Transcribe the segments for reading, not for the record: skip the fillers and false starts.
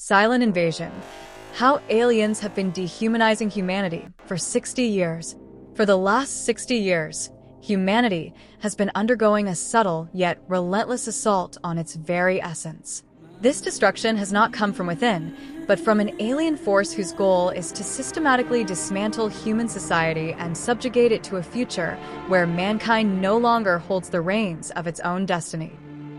Silent invasion. How aliens have been dehumanizing humanity for 60 years. For the last 60 years, humanity has been undergoing a subtle yet relentless assault on its very essence. This destruction has not come from within, but from an alien force whose goal is to systematically dismantle human society and subjugate it to a future where mankind no longer holds the reins of its own destiny.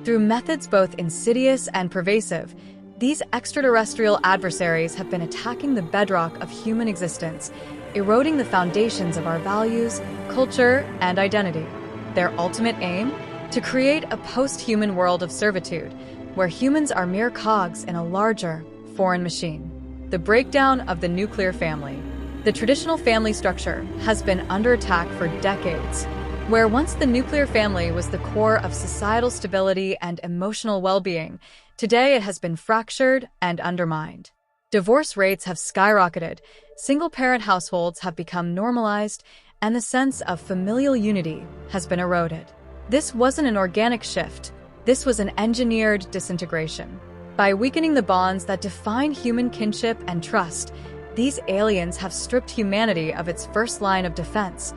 Through methods both insidious and pervasive, these extraterrestrial adversaries have been attacking the bedrock of human existence, eroding the foundations of our values, culture, and identity. Their ultimate aim? To create a post-human world of servitude, where humans are mere cogs in a larger, foreign machine. The breakdown of the nuclear family. The traditional family structure has been under attack for decades. Where once the nuclear family was the core of societal stability and emotional well-being, today it has been fractured and undermined. Divorce rates have skyrocketed, single-parent households have become normalized, and the sense of familial unity has been eroded. This wasn't an organic shift. This was an engineered disintegration. By weakening the bonds that define human kinship and trust, these aliens have stripped humanity of its first line of defense,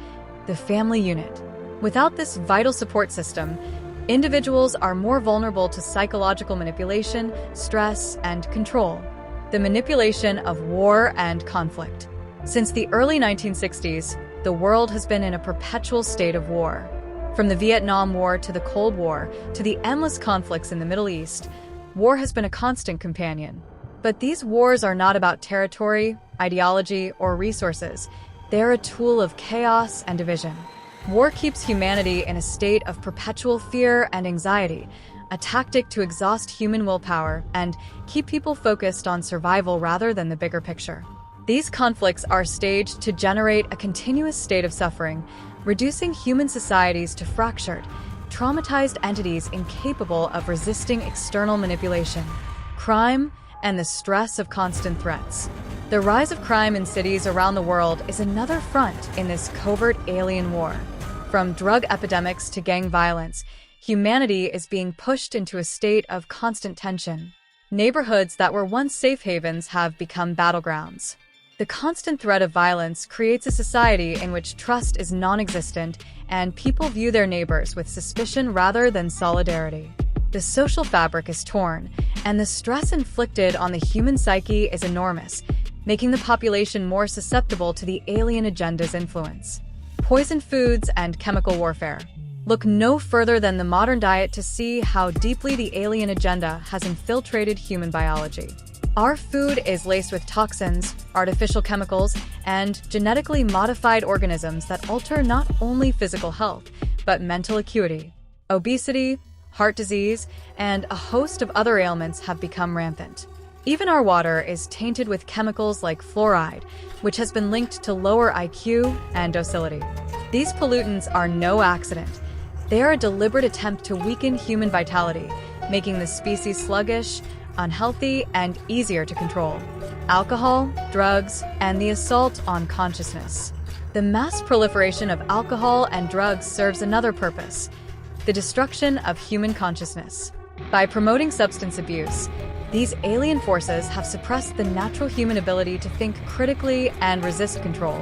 the family unit. Without this vital support system, individuals are more vulnerable to psychological manipulation, stress, and control. The manipulation of war and conflict. Since the early 1960s, the world has been in a perpetual state of war. From the Vietnam War to the Cold War to the endless conflicts in the Middle East, war has been a constant companion. But these wars are not about territory, ideology, or resources. They're a tool of chaos and division. War keeps humanity in a state of perpetual fear and anxiety, a tactic to exhaust human willpower and keep people focused on survival rather than the bigger picture. These conflicts are staged to generate a continuous state of suffering, reducing human societies to fractured, traumatized entities incapable of resisting external manipulation, crime, and the stress of constant threats. The rise of crime in cities around the world is another front in this covert alien war. From drug epidemics to gang violence, humanity is being pushed into a state of constant tension. Neighborhoods that were once safe havens have become battlegrounds. The constant threat of violence creates a society in which trust is non-existent and people view their neighbors with suspicion rather than solidarity. The social fabric is torn, and the stress inflicted on the human psyche is enormous, making the population more susceptible to the alien agenda's influence. Poisoned foods and chemical warfare. Look no further than the modern diet to see how deeply the alien agenda has infiltrated human biology. Our food is laced with toxins, artificial chemicals, and genetically modified organisms that alter not only physical health, but mental acuity. Obesity, heart disease, and a host of other ailments have become rampant. Even our water is tainted with chemicals like fluoride, which has been linked to lower IQ and docility. These pollutants are no accident. They are a deliberate attempt to weaken human vitality, making the species sluggish, unhealthy, and easier to control. Alcohol, drugs, and the assault on consciousness. The mass proliferation of alcohol and drugs serves another purpose: the destruction of human consciousness. By promoting substance abuse, these alien forces have suppressed the natural human ability to think critically and resist control.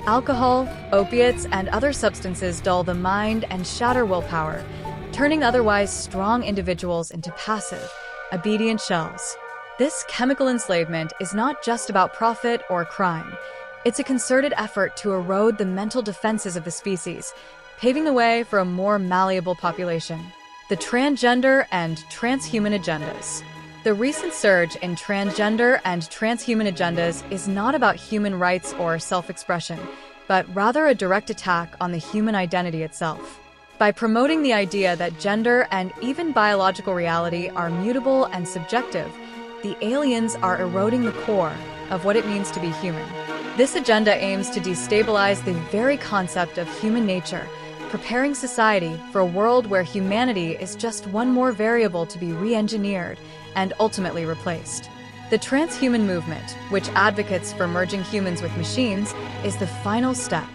Alcohol, opiates, and other substances dull the mind and shatter willpower, turning otherwise strong individuals into passive, obedient shells. This chemical enslavement is not just about profit or crime. It's a concerted effort to erode the mental defenses of the species, paving the way for a more malleable population. The transgender and transhuman agendas. The recent surge in transgender and transhuman agendas is not about human rights or self-expression, but rather a direct attack on the human identity itself. By promoting the idea that gender and even biological reality are mutable and subjective, the aliens are eroding the core of what it means to be human. This agenda aims to destabilize the very concept of human nature, preparing society for a world where humanity is just one more variable to be re-engineered and ultimately replaced. The transhuman movement, which advocates for merging humans with machines, is the final step.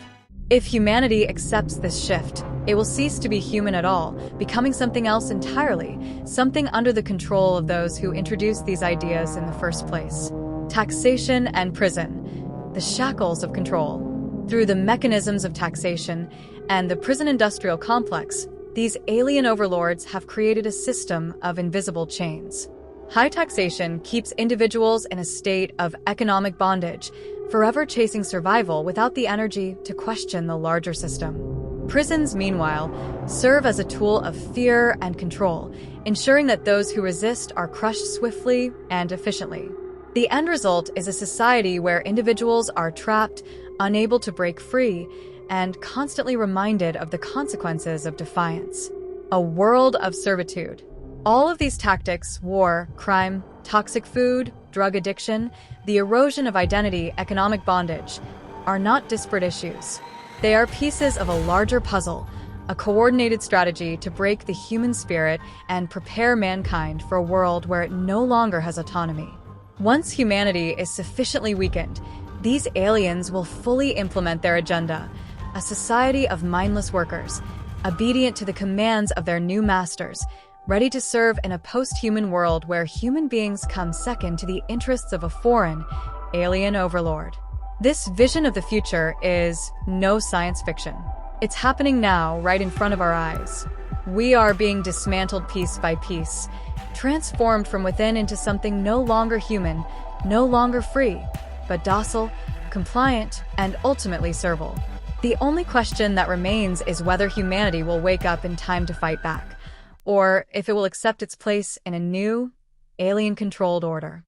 If humanity accepts this shift, It will cease to be human at all, becoming something else entirely, something under the control of those who introduced these ideas in the first place. Taxation and prison, the shackles of control. Through the mechanisms of taxation and the prison industrial complex, these alien overlords have created a system of invisible chains. High taxation keeps individuals in a state of economic bondage, forever chasing survival without the energy to question the larger system. Prisons, meanwhile, serve as a tool of fear and control, ensuring that those who resist are crushed swiftly and efficiently. The end result is a society where individuals are trapped, unable to break free, and constantly reminded of the consequences of defiance. A world of servitude. All of these tactics, war, crime, toxic food, drug addiction, the erosion of identity, economic bondage, are not disparate issues. They are pieces of a larger puzzle, a coordinated strategy to break the human spirit and prepare mankind for a world where it no longer has autonomy. Once humanity is sufficiently weakened, these aliens will fully implement their agenda, a society of mindless workers, obedient to the commands of their new masters, ready to serve in a post-human world where human beings come second to the interests of a foreign, alien overlord. This vision of the future is no science fiction. It's happening now, right in front of our eyes. We are being dismantled piece by piece, transformed from within into something no longer human, no longer free, but docile, compliant, and ultimately servile. The only question that remains is whether humanity will wake up in time to fight back, or if it will accept its place in a new, alien-controlled order.